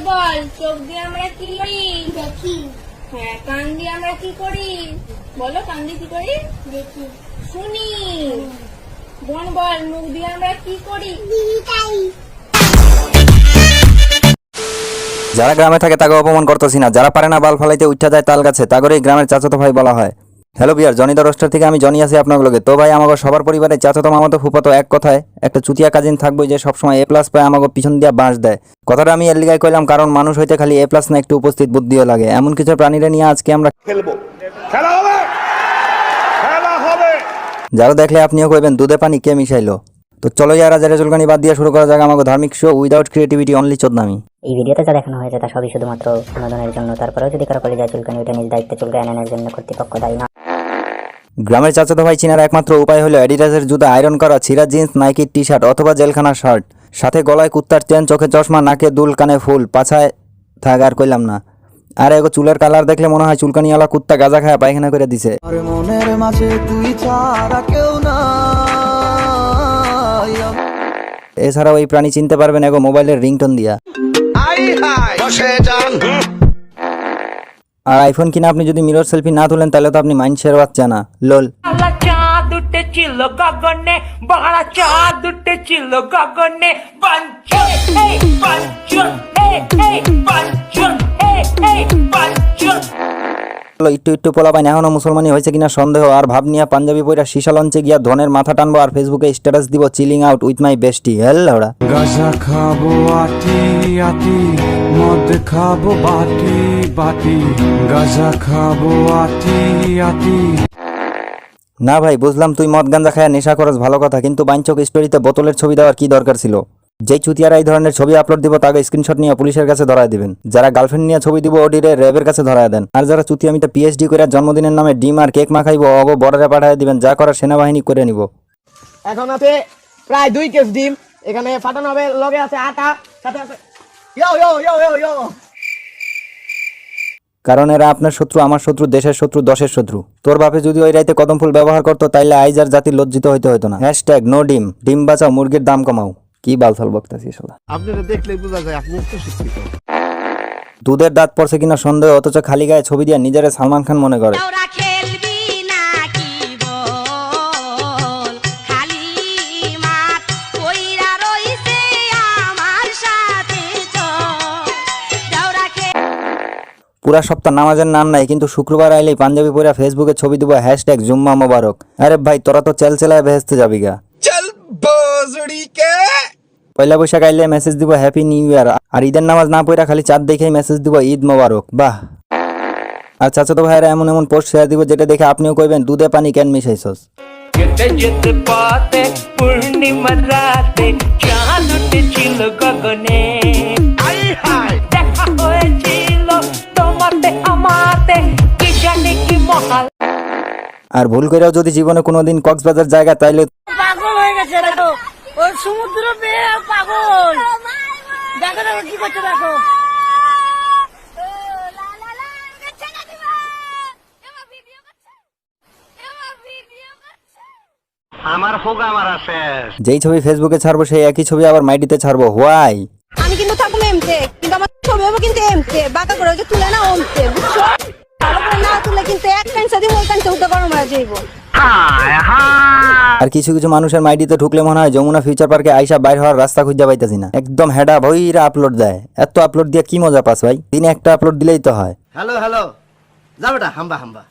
বল, চোখ দিয়ে আমরা কি করি? দেখি। হ্যাঁ, কান দিয়ে আমরা কি করি? বলো, কান দিয়ে কি করি? দেখি। শুনি। বোন বল, মুখ দিয়ে আমরা কি করি? যারা গ্রামে থাকে তাকে অপমান করতেছি না, যারা পারে না বাল ফালাইতে উঠা যায় তাল গাছে তাগরে গ্রামের চাচাতো ভাই বলা হয়। হ্যালো বিয়ার, জনি দা রোস্টার থেকে আমি জনি আছি আপনার লগে। তো ভাই, আমাকে সবার পরিবারে চাচাতো মামাতো ফুপাতো এক কথায় একটা চুতিয়া কাজিন থাকবে যে সবসময় এ প্লাস পায় আমাকে পিছন দিয়া বাঁশ দেয়। কথাটা আমি এর লিগাই কইলাম কারণ মানুষ হইতে খালি এ প্লাস না, একটু উপস্থিত বুদ্ধিও লাগে। এমন কিছু প্রাণীরা নিয়ে আজকে আমরা খেলবো। খেলা হবে, খেলা হবে। যারা দেখলে আপনিও কইবেন দুধে পানি কে মিশাইলো। তো চলো যারা যারা চুলকানি বাদ দিয়ে শুরু করা যাক আমাকে ধার্মিক শো উইদাউট ক্রিয়েটিভিটি অনলি চোদনামি। এই ভিডিওতে যা দেখানো হয়েছে তা সবই শুধুমাত্র বিনোদনের জন্য। তারপরেও যদি কারো কলেজে চুলকানি ওটা নিজ দায়িত্বে চুলকায় আনার জন্য কর্তৃপক্ষ দায়ী না। গ্রামের চাচাতো ভাই চিনার একমাত্র উপায় হলো অ্যাডিডাসের জুতা, আয়রন করা ছিঁড়া জিন্স, নাইকির টি শার্ট অথবা জেলখানার শার্ট, সাথে গলায় কুত্তার চেন, চোখে চশমা, নাকে দুল, কানে ফুল, পাছায় থাক আর কইলাম না। আর এগো চুলের কালার দেখলে মনে হয় চুলকানিওয়ালা কুত্তা গাঁজা খায় পায়খানা করে দিছে। এছাড়াও এই প্রাণী চিনতে পারবেন এগো মোবাইলের রিংটোন দিয়া। আর আইফোন কিনা আপনি যদি মিরর সেলফি না তুলেন তাহলে তো আপনি মাইন্ড শেয়ার বাচ্চা না, লোল। একটু একটু পোলা পাইন এখনো মুসলমানি হয়েছে কিনা সন্দেহ। আর ভাব নিয়ে পাঞ্জাবি পয়রা শিশা লঞ্চে গিয়া ধনের মাথা টানবো আর ফেসবুকে স্ট্যাটাস দিব chilling out with my bestie. হেল্লা গাজা খাবো আটি আটি, মদ খাবো বাটি বাটি, গাজা খাবো আটি আটি। না ভাই, বুঝলাম তুই মদ গাঞ্জা খায় নেশা করস ভালো কথা, কিন্তু বাইনচক স্টোরিতে বোতলের ছবি দেওয়ার কি দরকার ছিল? যেই চুতিয়ারা এই ধরনের ছবি আপলোড দিব তাকে স্ক্রিনশট নিয়ে পুলিশের কাছে ধরায় দিবেন। যারা গার্লফ্রেন্ড নিয়ে ছবি দিব ওডিরে র্যাবের কাছে ধরায় দেন। আর যারা চুতিয়ামিতে পিএইচডি করে জন্মদিনের নামে ডিম আর কেক মাখাইবো অগো বর্ডারে পাঠায় দিবেন। যা করার সেনাবাহিনী করে নিব। এখন আছে প্রায় 2 কেজি ডিম, এখানে ফাটানো হবে, লগে আছে আটা, সাথে আছে ইয়ো ইয়ো ইয়ো ইয়ো ইয়ো। কারণ এরা আপনার শত্রু, আমার শত্রু, দেশের শত্রু, দশের শত্রু। তোর বাপে যদি ওই রাইতে কদম ফুল ব্যবহার করতো তাইলে আইজ আর জাতি লজ্জিত হইতে হতো না। হ্যাশট্যাগ নো ডিম, ডিম বাঁচাও, মুরগির দাম কমাও। কি বালফাল বকতাছি শালা। আপনারা দেখলেই বোঝা যায় আপনি একটু শিক্ষিত। দুধের দাঁত পড়ছে কিনা সন্দেহ, অথচ খালি গায়ে ছবি দিয়ে নিজেরে সালমান খান মনে করে। পুরা সপ্তাহ নামাজের নাম নাই, কিন্তু শুক্রবার আইলেই পাঞ্জাবি পরে ফেসবুকে ছবি দিব হ্যাশট্যাগ জুম্মা মোবারক। আরে ভাই, তোরা তো চেলচেলায় ভেস্তে যাবি গা। পয়লা বৈশাখ আইলে মেসেজ দিব হ্যাপি নিউ ইয়ার, আর ঈদের নামাজ না পড়া খালি চাঁদ দেখেই মেসেজ দিব ঈদ মোবারক। বাহ। আর চাচাতো ভাইরা এমন এমন পোস্ট শেয়ার দিব যেটা দেখে আপনিও কইবেন দুধে পানি কেন মিশাইছস। আর ভুল করেও যদি জীবনে কোনোদিন কক্সবাজার জায়গা তাইলে পাগল হয়ে গেছে, দেখো ওই সমুদ্র পেয়ে পাগল। দেখো দেখো কি করছে, দেখো। আমার হোক আমার আছে। যেই ছবি ফেসবুকে ছাড়বো সেই একই ছবি আবার মাইডিতে ছাড়বো। হোয়াই? আমি কিন্তু থাকবো এমতে, কিন্তু আমার ছবি হবে কিন্তু এমতে, বাঁকা করে যে তুলে না ওমতে, বুঝছো? ভালো করে না তুলে কিন্তু এক কাঁচা দিয়ে ওই কাঁচা উঠে গরম হয়ে যাইব। আর কিছু কিছু মানুষের মাইডিতে ঢুকলে মনে হয় যমুনা ফিউচার পার্কে আইসা বাইর হওয়ার রাস্তা খুঁজে পাইতেছি না। একদম হেডা ভইরা আপলোড দেয়। এত আপলোড দিয়ে কি মজা পাস ভাই? দিনে একটা আপলোড দিলেই তো হয়। হ্যালো হ্যালো, যা বেটা হাম্বা হাম্বা।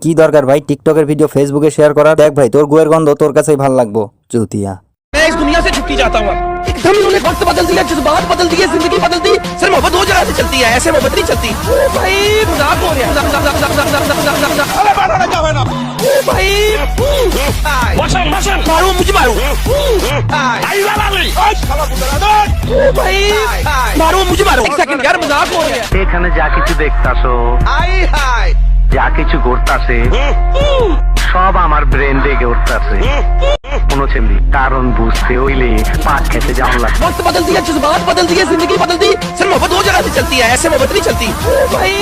কি দরকার ভাই টিকটকের ভিডিও ফেসবুকে শেয়ার করার? দেখ ভাই, তোর গুয়ের গন্ধ তোর কাছেই ভালো লাগবো চুতিয়া। मैं इस दुनिया से छुट्टी चाहता हूँ। एकदम इन्होंने वक्त बदल दिया, जज्बात बदल दिए, जिंदगी बदल दी। सर मोहब्बत दो जगह से चलती है, ऐसे मोहब्बत नहीं चलती। भाई मजाक हो रहा है। अरे मारो क्या बना भाई? मारो मुझे मारो भाई, मारो मुझे मारो। एक सेकंड यार, मजाक हो रहा है। এখানে যা কিছু দেখতাছো, যা কিছু ঘটতাছে সব আমার ব্রেন থেকে উঠতাছে। বুঝছেন কারণ বুঝতে হইলে পাট খেতে যাওয়া লাগে। वक्त बदल दिया, जज्बात बदल दिए, जिंदगी बदल दी। सर मोहब्बत दो जगह से चलती है, ऐसे मोहब्बत नहीं चलती। भाई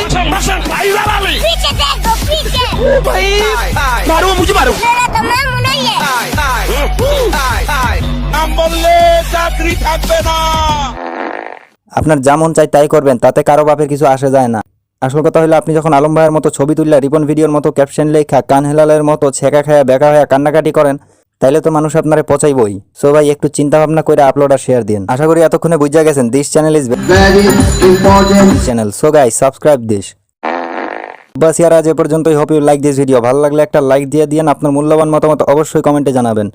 पीछे देखो, पीछे भाई, मारो मुझे मारो। मेरा तो मैं नहीं है। নাম বললে চাকরি থাকবে না। আপনার যা মন চাই তাই করবেন, তাতে কারো বাপের কিছু আসে যায় না। আসল কথা হলো আপনি যখন আলম ভাইয়ের মতো ছবি তুললে রিপন ভিডিওর মতো ক্যাপশন লেখা কান হেলালের মতো ছেঁকা খায়া বেকা হয়ে কান্নাকাটি করেন, তাইলে তো মানুষ আপনারে পচাইবই। সো ভাই একটু চিন্তা ভাবনা করে আপলোড আর শেয়ার দিন। আশা করি এতক্ষণে বুঝা গেছেন this channel is very important channel. So guys subscribe this. বাস ইয়ার আজ এ পর্যন্তই। Hope you like this video. ভালো লাগলে একটা লাইক দিয়ে দিন, আপনার মূল্যবান মতামত অবশ্যই কমেন্টে জানাবেন।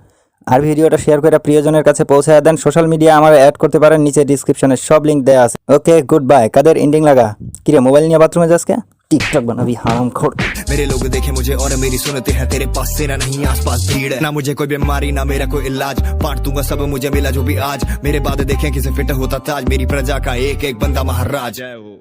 আর ভিডিওটা শেয়ার করে প্রিয়জনের কাছে পৌঁছায় দেন। সোশ্যাল মিডিয়া আমার অ্যাড করতে পারেন, নিচে ডিসক্রিপশনে সব লিঙ্ক দেওয়া আছে। Okay good bye. কাদের এন্ডিং লাগা? কিরে মোবাইল নিয়ে বাথরুমে যাস কে? টিকটক बनाबी हराम खोर। मेरे लोग देखे मुझे और मेरी सुनते हैं, तेरे पास तेरा नहीं आसपास भीड़ है। ना मुझे कोई बीमारी ना मेरा कोई इलाज, बांट दूंगा सब मुझे मिला जो भी आज। मेरे बाद देखें किसे फिट होता ताज, मेरी प्रजा का एक एक बंदा महाराज है वो।